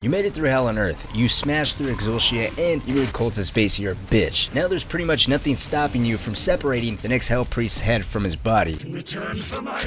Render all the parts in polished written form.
You made it through Hell on Earth, you smashed through Exultia, and you made Cultist Base your bitch. Now there's pretty much nothing stopping you from separating the next Hell Priest's head from his body. In return for my...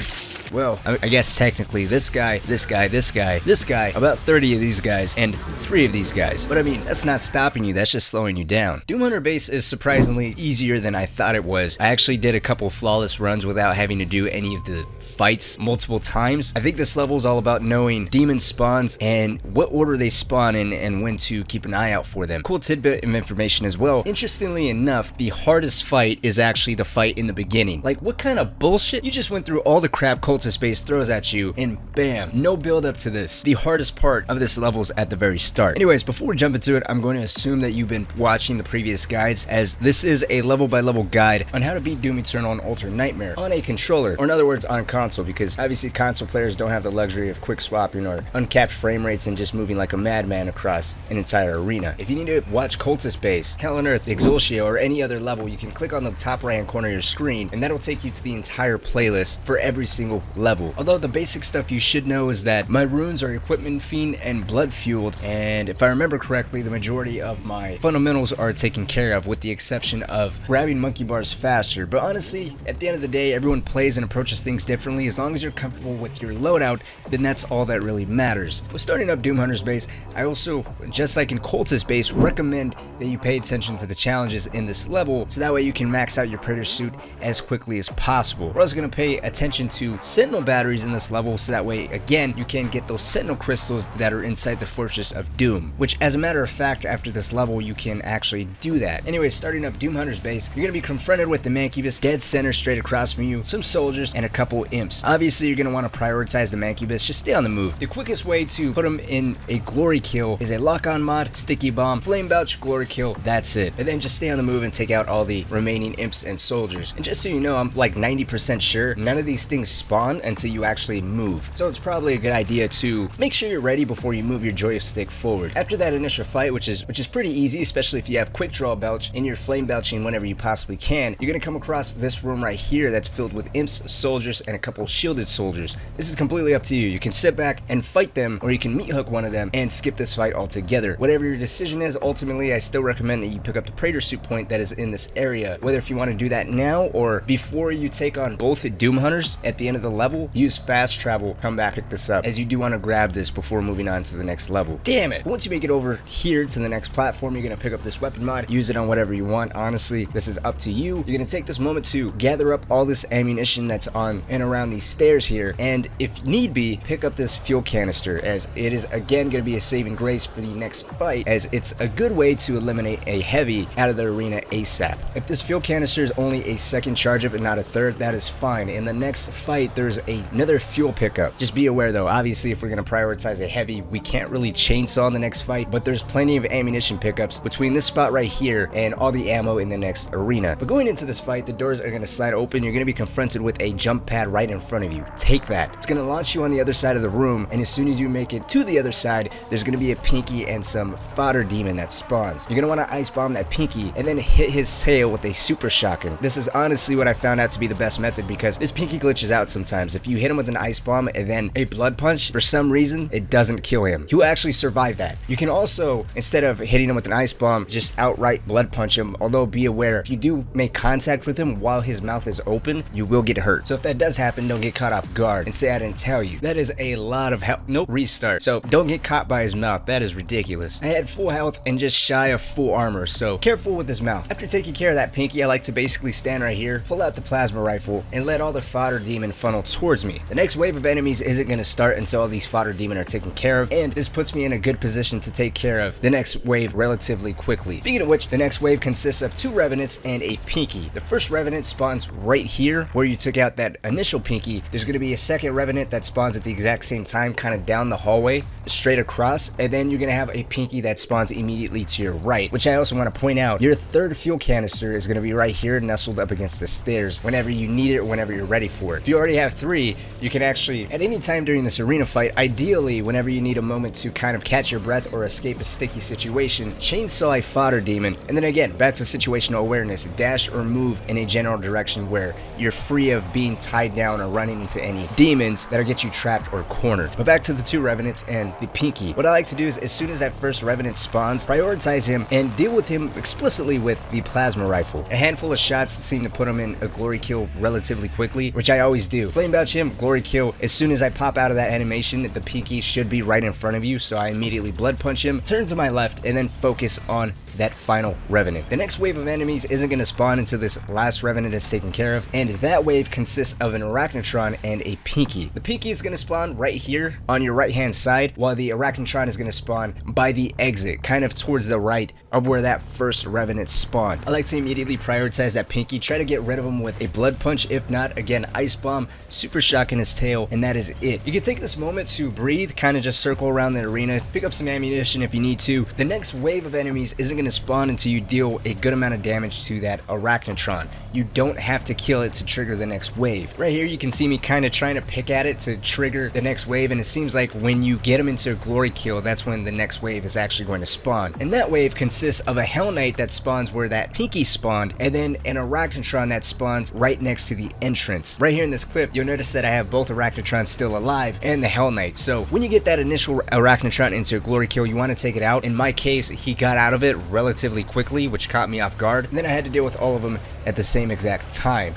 Well, I guess technically this guy, about 30 of these guys, and 3 of these guys. But I mean, that's not stopping you, that's just slowing you down. Doom Hunter Base is surprisingly easier than I thought it was. I actually did a couple flawless runs without having to do any of the fights multiple times. I think this level is all about knowing demon spawns and what order they spawn in and when to keep an eye out for them. Cool tidbit of information as well. Interestingly enough, the hardest fight is actually the fight in the beginning. Like, what kind of bullshit? You just went through all the crap Cultist Base throws at you and bam, no build up to this. The hardest part of this level is at the very start. Anyways, before we jump into it, I'm going to assume that you've been watching the previous guides, as this is a level by level guide on how to beat Doom Eternal and Ultra Nightmare on a controller, or in other words on console, because obviously console players don't have the luxury of quick swapping or uncapped frame rates and just moving like a madman across an entire arena. If you need to watch Cultist Base, Hell on Earth, Exultia, or any other level, you can click on the top right hand corner of your screen and that'll take you to the entire playlist for every single level. Although the basic stuff you should know is that my runes are equipment fiend and blood fueled, and if I remember correctly, the majority of my fundamentals are taken care of with the exception of grabbing monkey bars faster. But honestly, at the end of the day, everyone plays and approaches things differently. As long as you're comfortable with your loadout, then that's all that really matters. With starting up Doom Hunter's Base, I also, just like in Cultist Base, recommend that you pay attention to the challenges in this level so that way you can max out your Praetor suit as quickly as possible. We're also going to pay attention to Sentinel batteries in this level so that way, again, you can get those Sentinel crystals that are inside the Fortress of Doom, which as a matter of fact, after this level, you can actually do that. Anyways, starting up Doom Hunter's Base, you're going to be confronted with the Mancubus dead center straight across from you, some soldiers, and a couple imps. Obviously, you're going to want to prioritize the Mancubus, just stay on the move. The quickest way to put them in a glory kill is a lock-on mod, sticky bomb, flame belch, glory kill, that's it. And then just stay on the move and take out all the remaining imps and soldiers. And just so you know, I'm like 90% sure none of these things spawn until you actually move. So it's probably a good idea to make sure you're ready before you move your joystick forward. After that initial fight, which is pretty easy, especially if you have quick draw belch and you're flame belching whenever you possibly can, you're going to come across this room right here that's filled with imps, soldiers, and a couple shielded soldiers. This is completely up to you. You can sit back and fight them, or you can meat hook one of them and skip this fight altogether. Whatever your decision is, ultimately I still recommend that you pick up the Praetor suit point that is in this area. Whether if you want to do that now or before you take on both Doom Hunters at the end of the level, use fast travel, come back, pick this up, as you do want to grab this before moving on to the next level. Damn it! Once you make it over here to the next platform, you're going to pick up this weapon mod, use it on whatever you want. Honestly, this is up to you. You're going to take this moment to gather up all this ammunition that's on and around these stairs here, and if need be, pick up this fuel canister, as it is again going to be a saving grace for the next fight, as it's a good way to eliminate a heavy out of the arena ASAP. If this fuel canister is only a second charge up and not a third, that is fine. In the next fight, there's another fuel pickup. Just be aware though, obviously if we're going to prioritize a heavy, we can't really chainsaw in the next fight, but there's plenty of ammunition pickups between this spot right here and all the ammo in the next arena. But going into this fight, the doors are going to slide open. You're going to be confronted with a jump pad right in front of you. Take that. It's going to launch you on the other side of the room, and as soon as you make it to the other side, there's going to be a Pinky and some fodder demon that spawns. You're going to want to ice bomb that Pinky and then hit his tail with a super shotgun. This is honestly what I found out to be the best method, because this Pinky glitches out sometimes. If you hit him with an ice bomb and then a blood punch, for some reason, it doesn't kill him. He will actually survive that. You can also, instead of hitting him with an ice bomb, just outright blood punch him, although be aware, if you do make contact with him while his mouth is open, you will get hurt. So if that does happen, don't get caught off guard and say I didn't tell you. That is a lot of health. Nope, restart. So don't get caught by his mouth. That is ridiculous. I had full health and just shy of full armor, so careful with his mouth. After taking care of that Pinky, I like to basically stand right here, pull out the plasma rifle, and let all the fodder demon funnel towards me. The next wave of enemies isn't going to start until all these fodder demon are taken care of, and this puts me in a good position to take care of the next wave relatively quickly. Speaking of which, the next wave consists of 2 Revenants and a Pinky. The first Revenant spawns right here where you took out that initial Pinky. There's going to be a second Revenant that spawns at the exact same time, kind of down the hallway, straight across, and then you're going to have a Pinky that spawns immediately to your right, which I also want to point out, your third fuel canister is going to be right here nestled up against the stairs whenever you need it or whenever you're ready for it. If you already have have 3, you can actually, at any time during this arena fight, ideally whenever you need a moment to kind of catch your breath or escape a sticky situation, chainsaw a fodder demon, and then again, back to situational awareness, dash or move in a general direction where you're free of being tied down or running into any demons that'll get you trapped or cornered. But back to the 2 Revenants and the Pinky. What I like to do is, as soon as that first Revenant spawns, prioritize him and deal with him explicitly with the plasma rifle. A handful of shots seem to put him in a glory kill relatively quickly, which I always do. Flame Belch him, glory kill. As soon as I pop out of that animation, the Pinky should be right in front of you, so I immediately blood punch him, turn to my left, and then focus on that final Revenant. The next wave of enemies isn't going to spawn until this last Revenant is taken care of, and that wave consists of an Arachnotron and a Pinky. The Pinky is going to spawn right here on your right hand side, while the Arachnotron is going to spawn by the exit, kind of towards the right of where that first Revenant spawned. I like to immediately prioritize that Pinky, try to get rid of him with a blood punch, if not, again, ice bomb, super shock in his tail, and that is it. You can take this moment to breathe, kind of just circle around the arena, pick up some ammunition if you need to. The next wave of enemies isn't going to spawn until you deal a good amount of damage to that Arachnotron. You don't have to kill it to trigger the next wave. Right here you can see me kind of trying to pick at it to trigger the next wave, and it seems like when you get him into a glory kill, that's when the next wave is actually going to spawn. And that wave consists of a Hell Knight that spawns where that Pinky spawned, and then an Arachnotron that spawns right next to the entrance. Right here in this clip, you'll notice that I have both Arachnotrons still alive and the Hell Knight. So when you get that initial Arachnotron into a glory kill, you want to take it out. In my case, he got out of it relatively quickly, which caught me off guard, and then I had to deal with all of them at the same exact time.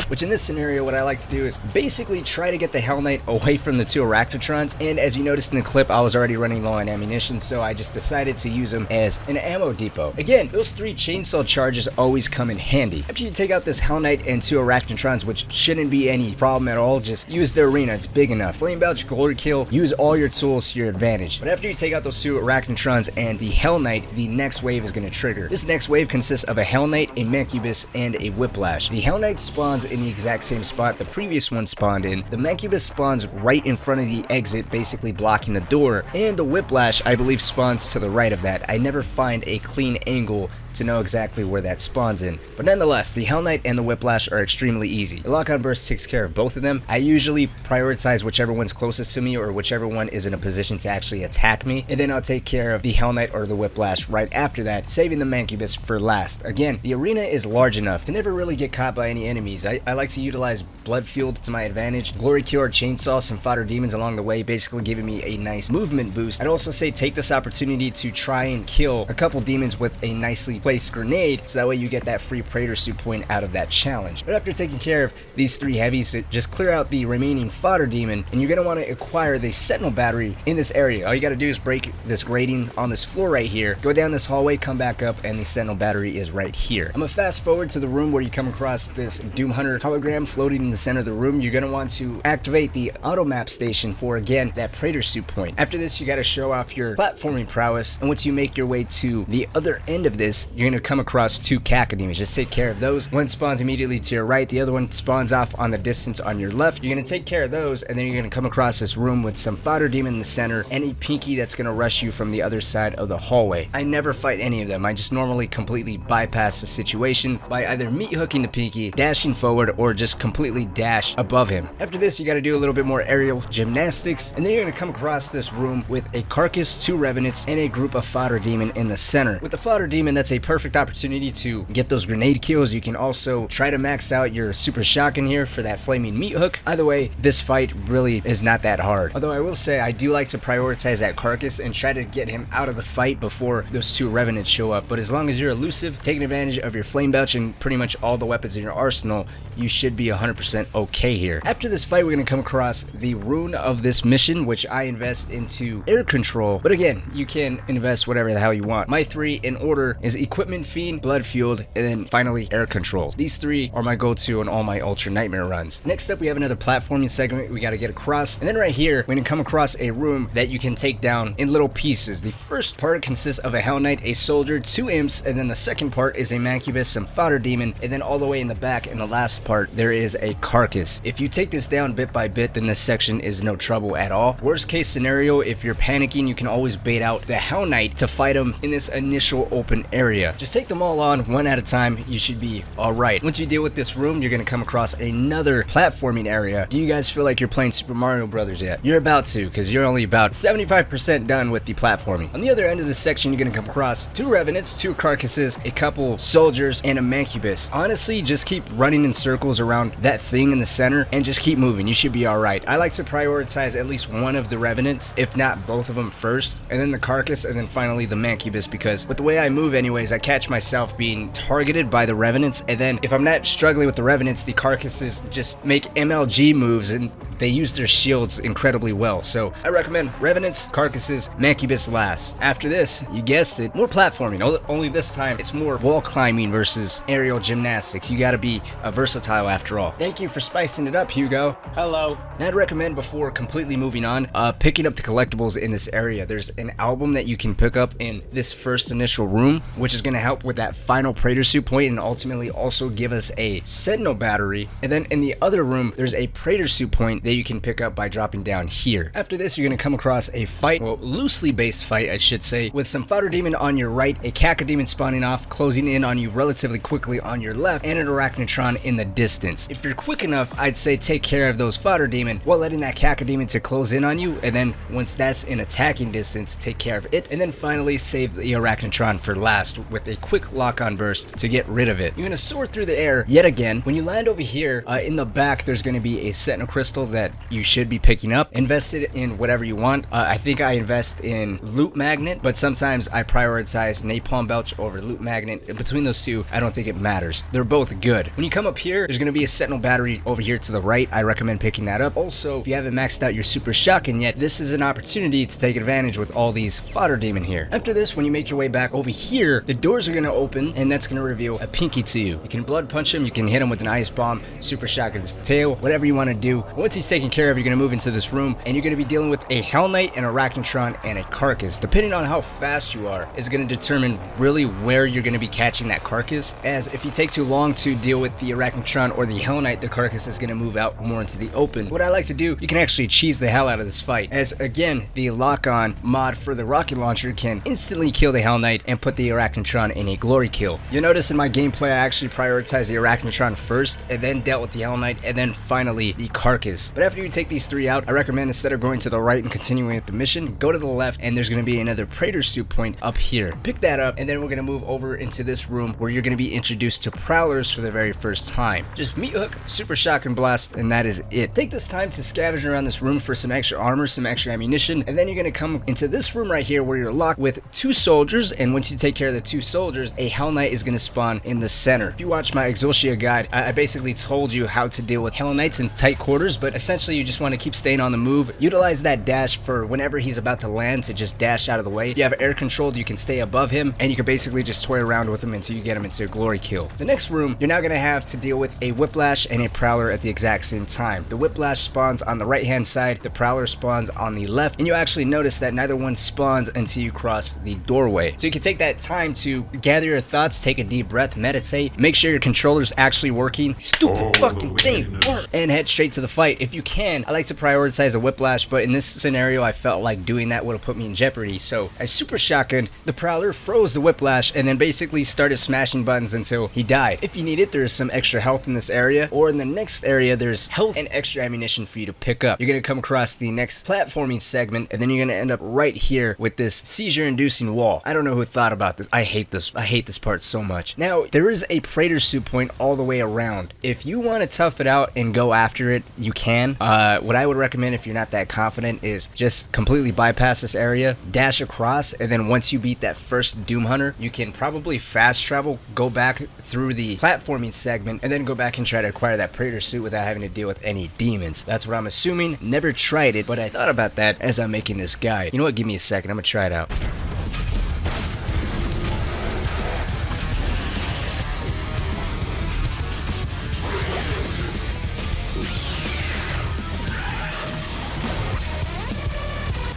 Which in this scenario, what I like to do is basically try to get the Hell Knight away from the 2 Arachnotrons, and as you noticed in the clip, I was already running low on ammunition, so I just decided to use them as an ammo depot. Again, those 3 chainsaw charges always come in handy. After you take out this Hell Knight and 2 Arachnotrons, which shouldn't be any problem at all, just use the arena, it's big enough. Flame Belch, glory kill, use all your tools to your advantage. But after you take out those 2 Arachnotrons and the Hell Knight, the next wave is going to trigger. This next wave consists of a Hell Knight, a Mancubus, and a Whiplash. The Hell Knight spawns in the exact same spot the previous one spawned in. The Mancubus spawns right in front of the exit, basically blocking the door, and the Whiplash, I believe, spawns to the right of that. I never find a clean angle to know exactly where that spawns in. But nonetheless, the Hell Knight and the Whiplash are extremely easy. The Lock-On Burst takes care of both of them. I usually prioritize whichever one's closest to me or whichever one is in a position to actually attack me, and then I'll take care of the Hell Knight or the Whiplash right after that, saving the Mancubus for last. Again, the arena is large enough to never really get caught by any enemies. I like to utilize Blood Field to my advantage, Glory Kill or Chainsaw some fodder demons along the way, basically giving me a nice movement boost. I'd also say take this opportunity to try and kill a couple demons with a nicely placed grenade, so that way you get that free Praetor Suit point out of that challenge. But after taking care of these 3 heavies, just clear out the remaining fodder demon, and you're going to want to acquire the Sentinel battery in this area. All you got to do is break this grating on this floor right here, go down this hallway, come back up, and the Sentinel battery is right here. I'm going to fast forward to the room where you come across this Doom Hunter hologram floating in the center of the room. You're going to want to activate the auto map station for, again, that Praetor Suit point. After this, you got to show off your platforming prowess, and once you make your way to the other end of this, you're going to come across 2 Cacodemons. Just take care of those. One spawns immediately to your right, the other one spawns off on the distance on your left. You're going to take care of those, and then you're going to come across this room with some fodder demon in the center and a Pinky that's going to rush you from the other side of the hallway. I never fight any of them. I just normally completely bypass the situation by either meat hooking the Pinky, dashing forward, or just completely dash above him. After this, you got to do a little bit more aerial gymnastics, and then you're going to come across this room with a Carcass, 2 Revenants, and a group of fodder demon in the center. With the fodder demon, that's a perfect opportunity to get those grenade kills. You can also try to max out your super shotgun here for that flaming meat hook. Either way, this fight really is not that hard. Although I will say I do like to prioritize that Carcass and try to get him out of the fight before those 2 Revenants show up. But as long as you're elusive, taking advantage of your flame belch and pretty much all the weapons in your arsenal, you should be 100% okay here. After this fight, we're going to come across the rune of this mission, which I invest into air control. But again, you can invest whatever the hell you want. My 3 in order is Equipment Fiend, Blood Field, and then finally air control. These 3 are my go-to on all my Ultra Nightmare runs. Next up, we have another platforming segment we got to get across, and then right here we're going to come across a room that you can take down in little pieces. The first part consists of a Hell Knight, a soldier, 2 imps, and then the second part is a Mancubus, some fodder demon, and then all the way in the back in the last part there is a Carcass. If you take this down bit by bit, then this section is no trouble at all. Worst case scenario, if you're panicking, you can always bait out the Hell Knight to fight him in this initial open area. area. Just take them all on one at a time. You should be alright. Once you deal with this room, you're going to come across another platforming area. Do you guys feel like you're playing Super Mario Brothers yet? You're about to, because you're only about 75% done with the platforming. On the other end of this section, you're going to come across 2 Revenants, 2 Carcasses, a couple Soldiers, and a Mancubus. Honestly, just keep running in circles around that thing in the center and just keep moving. You should be alright. I like to prioritize at least one of the Revenants, if not both of them first, and then the Carcass, and then finally the Mancubus, because with the way I move anyways, I catch myself being targeted by the Revenants, and then if I'm not struggling with the Revenants, the Carcasses just make MLG moves and they use their shields incredibly well. So I recommend Revenants, Carcasses, Mancubus last. After this, you guessed it, more platforming, only this time it's more wall climbing versus aerial gymnastics. You gotta be versatile after all. Thank you for spicing it up, Hugo. Hello. And I'd recommend, before completely moving on, picking up the collectibles in this area. There's an album that you can pick up in this first initial room, which is going to help with that final Praetor Suit point and ultimately also give us a Sentinel battery. And then in the other room, there's a Praetor Suit point that you can pick up by dropping down here. After this, you're going to come across a fight, well, loosely based fight, I should say, with some Fodder Demon on your right, a Cacodemon spawning off, closing in on you relatively quickly on your left, and an Arachnotron in the distance. If you're quick enough, I'd say take care of those Fodder Demon while letting that Cacodemon to close in on you, and then once that's in attacking distance, take care of it, and then finally save the Arachnotron for last with a quick lock-on burst to get rid of it. You're going to soar through the air yet again. When you land over here, in the back, there's going to be a Sentinel Crystal that you should be picking up. Invest it in whatever you want. I think I invest in Loot Magnet, but sometimes I prioritize Napalm Belch over Loot Magnet. Between those two, I don't think it matters. They're both good. When you come up here, there's going to be a Sentinel battery over here to the right. I recommend picking that up. Also, if you haven't maxed out your Super Shotgun yet, this is an opportunity to take advantage with all these Fodder Demon here. After this, when you make your way back over here, the doors are going to open, and that's going to reveal a Pinky to you. You can blood punch him, you can hit him with an Ice Bomb, Super Shotgun his tail, whatever you want to do. Once he's taken care of, you're going to move into this room, and you're going to be dealing with a Hell Knight, an Arachnotron, and a Carcass. Depending on how fast you are, is going to determine really where you're going to be catching that Carcass, as if you take too long to deal with the Arachnotron or the Hell Knight, the Carcass is going to move out more into the open. What I like to do, you can actually cheese the hell out of this fight, as again, the lock-on mod for the rocket launcher can instantly kill the Hell Knight and put the Arachnotron in a glory kill. You'll notice in my gameplay, I actually prioritized the Arachnotron first, and then dealt with the Hell Knight, and then finally the Carcass. But after you take these 3 out, I recommend, instead of going to the right and continuing with the mission, go to the left, and there's going to be another Praetor Suit point up here. Pick that up, and then we're going to move over into this room where you're going to be introduced to Prowlers for the very first time. Just meat hook, Super Shotgun Blast, and that is it. Take this time to scavenge around this room for some extra armor, some extra ammunition, and then you're going to come into this room right here where you're locked with 2 soldiers, and once you take care of the 2 soldiers, a Hell Knight is going to spawn in the center. If you watch my Exotia guide, I basically told you how to deal with Hell Knights in tight quarters, but essentially you just want to keep staying on the move. Utilize that dash for whenever he's about to land to just dash out of the way. If you have air controlled, you can stay above him, and you can basically just toy around with him until you get him into a glory kill. The next room, you're now going to have to deal with a Whiplash and a Prowler at the exact same time. The Whiplash spawns on the right hand side, the Prowler spawns on the left, and you actually notice that neither one spawns until you cross the doorway. So you can take that time to gather your thoughts, take a deep breath, meditate, make sure your controller's actually working. Stupid fucking thing, work, and head straight to the fight. If you can, I like to prioritize a Whiplash, but in this scenario, I felt like doing that would have put me in jeopardy. So I Super Shotgunned the Prowler, froze the Whiplash, and then basically started smashing buttons until he died. If you need it, there's some extra health in this area, or in the next area, there's health and extra ammunition for you to pick up. You're going to come across the next platforming segment, and then you're going to end up right here with this seizure-inducing wall. I don't know who thought about this. I hate this part so much. Now, there is a Praetor Suit point all the way around. If you want to tough it out and go after it, you can. What I would recommend, if you're not that confident, is just completely bypass this area, dash across, and then once you beat that first Doom Hunter, you can probably fast travel, go back through the platforming segment, and then go back and try to acquire that Praetor Suit without having to deal with any demons. That's what I'm assuming. Never tried it, but I thought about that as I'm making this guide. You know what? Give me a second. I'm gonna try it out.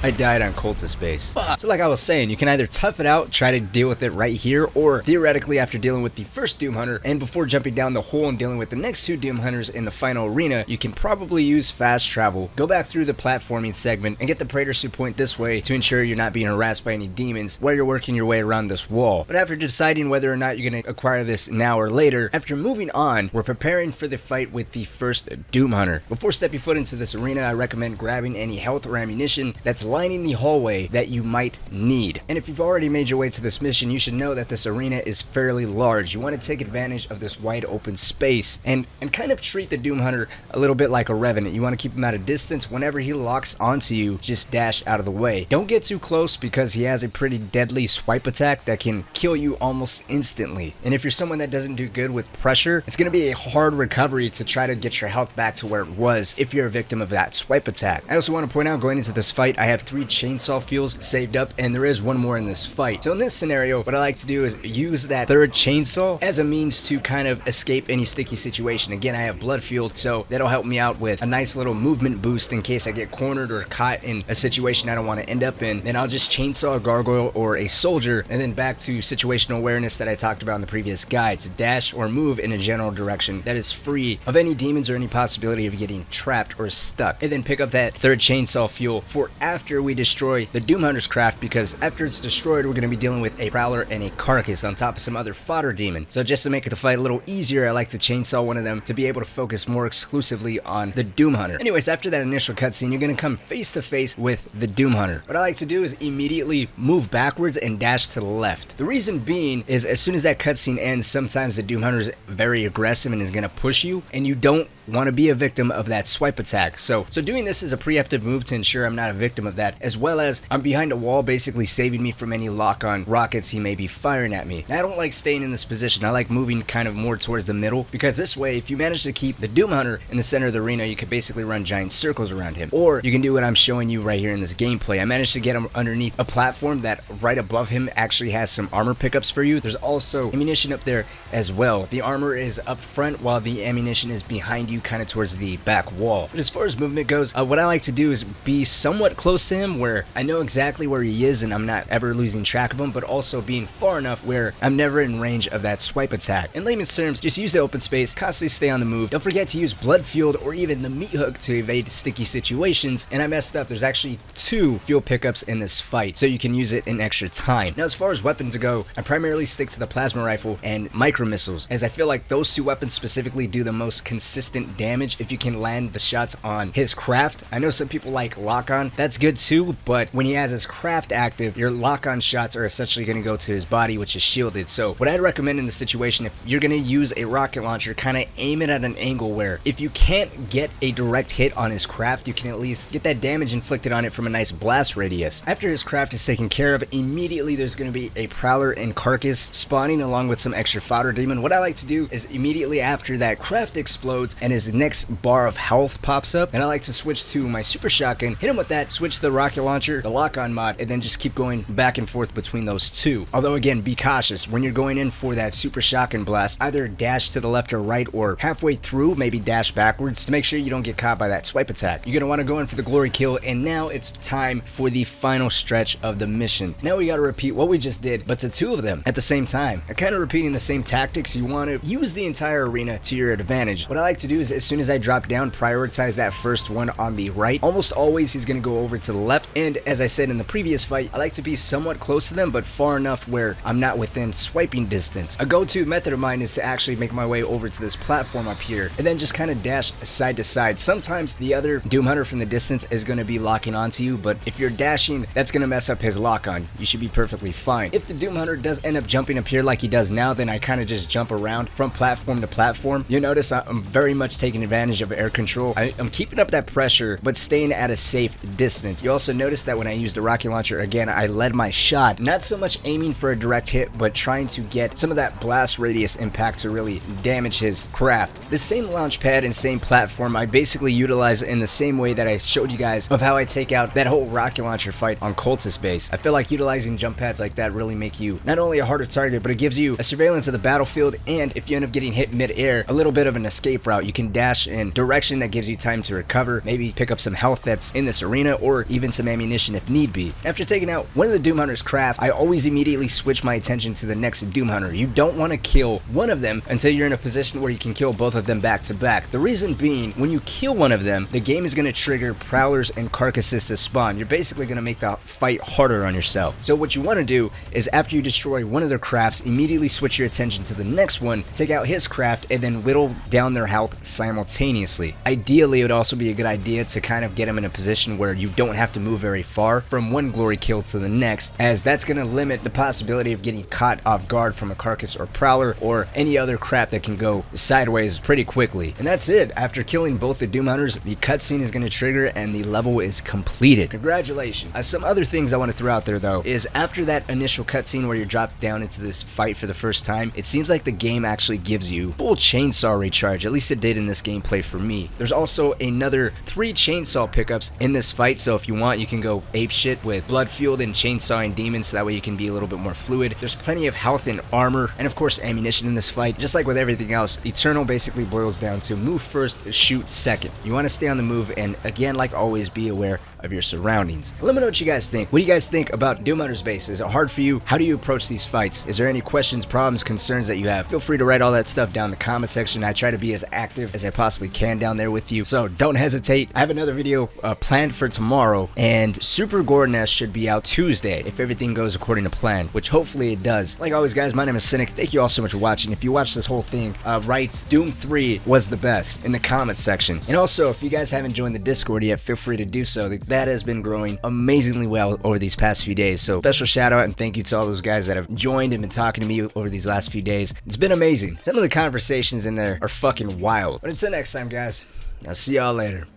I died on cultist base. So like I was saying, you can either tough it out, try to deal with it right here, or theoretically after dealing with the first Doom Hunter and before jumping down the hole and dealing with the next 2 Doom Hunters in the final arena, you can probably use fast travel, go back through the platforming segment, and get the Praetor Suit Point this way to ensure you're not being harassed by any demons while you're working your way around this wall. But after deciding whether or not you're going to acquire this now or later, after moving on, we're preparing for the fight with the first Doom Hunter. Before stepping foot into this arena, I recommend grabbing any health or ammunition that's lining the hallway that you might need. And if you've already made your way to this mission, you should know that this arena is fairly large. You want to take advantage of this wide open space and kind of treat the Doom Hunter a little bit like a Revenant. You want to keep him at a distance. Whenever he locks onto you, just dash out of the way. Don't get too close because he has a pretty deadly swipe attack that can kill you almost instantly. And if you're someone that doesn't do good with pressure, it's going to be a hard recovery to try to get your health back to where it was if you're a victim of that swipe attack. I also want to point out, going into this fight, I have 3 chainsaw fuels saved up, and there is 1 more in this fight. So in this scenario, what I like to do is use that 3rd chainsaw as a means to kind of escape any sticky situation. Again, I have blood fueled, so that'll help me out with a nice little movement boost in case I get cornered or caught in a situation I don't want to end up in. Then I'll just chainsaw a gargoyle or a soldier, and then back to situational awareness that I talked about in the previous guide, to dash or move in a general direction that is free of any demons or any possibility of getting trapped or stuck. And then pick up that 3rd chainsaw fuel for after we destroy the Doom Hunter's craft, because after it's destroyed, we're going to be dealing with a Prowler and a Carcass on top of some other fodder demon. So just to make the fight a little easier, I like to chainsaw one of them to be able to focus more exclusively on the Doom Hunter. Anyways, after that initial cutscene, you're going to come face to face with the Doom Hunter. What I like to do is immediately move backwards and dash to the left. The reason being is as soon as that cutscene ends, sometimes the Doom Hunter is very aggressive and is going to push you, and you don't want to be a victim of that swipe attack. So doing this is a preemptive move to ensure I'm not a victim of that, as well as I'm behind a wall, basically saving me from any lock-on rockets he may be firing at me. Now, I don't like staying in this position. I like moving kind of more towards the middle, because this way, if you manage to keep the Doom Hunter in the center of the arena, you could basically run giant circles around him. Or you can do what I'm showing you right here in this gameplay. I managed to get him underneath a platform that right above him actually has some armor pickups for you. There's also ammunition up there as well. The armor is up front while the ammunition is behind you, kind of towards the back wall. But as far as movement goes, what I like to do is be somewhat close to him where I know exactly where he is and I'm not ever losing track of him, but also being far enough where I'm never in range of that swipe attack. In layman's terms, just use the open space, constantly stay on the move. Don't forget to use blood fueled or even the meat hook to evade sticky situations. And I messed up. There's actually 2 fuel pickups in this fight, so you can use it in extra time. Now, as far as weapons go, I primarily stick to the plasma rifle and micro missiles, as I feel like those 2 weapons specifically do the most consistent damage if you can land the shots on his craft. I know some people like lock-on. That's good too, but when he has his craft active, your lock-on shots are essentially going to go to his body, which is shielded. So what I'd recommend in this situation, if you're going to use a rocket launcher, kind of aim it at an angle where if you can't get a direct hit on his craft, you can at least get that damage inflicted on it from a nice blast radius. After his craft is taken care of, immediately there's going to be a Prowler and Carcass spawning along with some extra fodder demon. What I like to do is immediately after that craft explodes and his next bar of health pops up, and I like to switch to my super shotgun, hit him with that, switch to the rocket launcher, the lock-on mod, and then just keep going back and forth between those 2. Although again, be cautious when you're going in for that super shotgun blast. Either dash to the left or right, or halfway through maybe dash backwards to make sure you don't get caught by that swipe attack. You're going to want to go in for the glory kill, and now it's time for the final stretch of the mission. Now we got to repeat what we just did, but to 2 of them at the same time. I'm kind of repeating the same tactics. You want to use the entire arena to your advantage. What I like to do is as soon as I drop down, prioritize that first one on the right. Almost always he's going to go over to the left, and as I said in the previous fight, I like to be somewhat close to them, but far enough where I'm not within swiping distance. A go-to method of mine is to actually make my way over to this platform up here, and then just kind of dash side to side. Sometimes the other Doom Hunter from the distance is going to be locking onto you, but if you're dashing, that's going to mess up his lock-on. You should be perfectly fine. If the Doom Hunter does end up jumping up here like he does now, then I kind of just jump around from platform to platform. You'll notice I'm very much taking advantage of air control. I'm keeping up that pressure, but staying at a safe distance. You also notice that when I use the rocket launcher, again, I led my shot, not so much aiming for a direct hit, but trying to get some of that blast radius impact to really damage his craft. The same launch pad and same platform I basically utilize in the same way that I showed you guys of how I take out that whole rocket launcher fight on Cultist base. I feel like utilizing jump pads like that really make you not only a harder target, but it gives you a surveillance of the battlefield, and if you end up getting hit mid-air, a little bit of an escape route. You can can dash in direction that gives you time to recover, maybe pick up some health that's in this arena, or even some ammunition if need be. After taking out one of the Doom Hunter's craft, I always immediately switch my attention to the next Doom Hunter. You don't want to kill one of them until you're in a position where you can kill both of them back to back. The reason being, when you kill one of them, the game is going to trigger Prowlers and Carcasses to spawn. You're basically going to make the fight harder on yourself. So what you want to do is, after you destroy one of their crafts, immediately switch your attention to the next one, take out his craft, and then whittle down their health simultaneously. Ideally, it would also be a good idea to kind of get them in a position where you don't have to move very far from one glory kill to the next, as that's going to limit the possibility of getting caught off guard from a Carcass or Prowler or any other crap that can go sideways pretty quickly. And that's it. After killing both the Doom Hunters, the cutscene is going to trigger and the level is completed. Congratulations. Some other things I want to throw out there though is, after that initial cutscene where you're dropped down into this fight for the first time, it seems like the game actually gives you full chainsaw recharge. At least it did in this gameplay for me. There's also another 3 chainsaw pickups in this fight, so if you want, you can go ape shit with blood fueled and chainsawing demons, so that way you can be a little bit more fluid. There's plenty of health and armor, and of course ammunition in this fight. Just like with everything else, Eternal basically boils down to move first, shoot second. You want to stay on the move, and again, like always, be aware of your surroundings. Let me know what you guys think. What do you guys think about Doom Hunter's base? Is it hard for you? How do you approach these fights? Is there any questions, problems, concerns that you have? Feel free to write all that stuff down in the comment section. I try to be as active as I possibly can down there with you, so don't hesitate. I have another video planned for tomorrow, and Super Gore Nest should be out Tuesday if everything goes according to plan, which hopefully it does. Like always, guys, my name is Cynic. Thank you all so much for watching. If you watched this whole thing, write Doom 3 was the best in the comments section. And also, if you guys haven't joined the Discord yet, feel free to do so. That has been growing amazingly well over these past few days, so special shout out and thank you to all those guys that have joined and been talking to me over these last few days. It's been amazing. Some of the conversations in there are fucking wild. But until next time, guys, I'll see y'all later.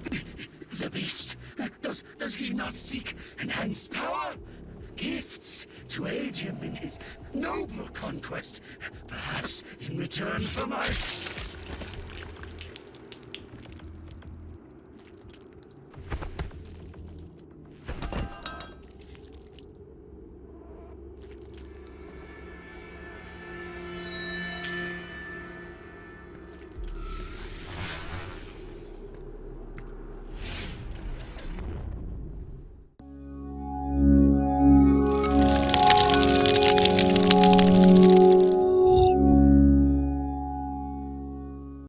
The beast, does he not seek enhanced power? Gifts to aid him in his noble conquest, perhaps in return for my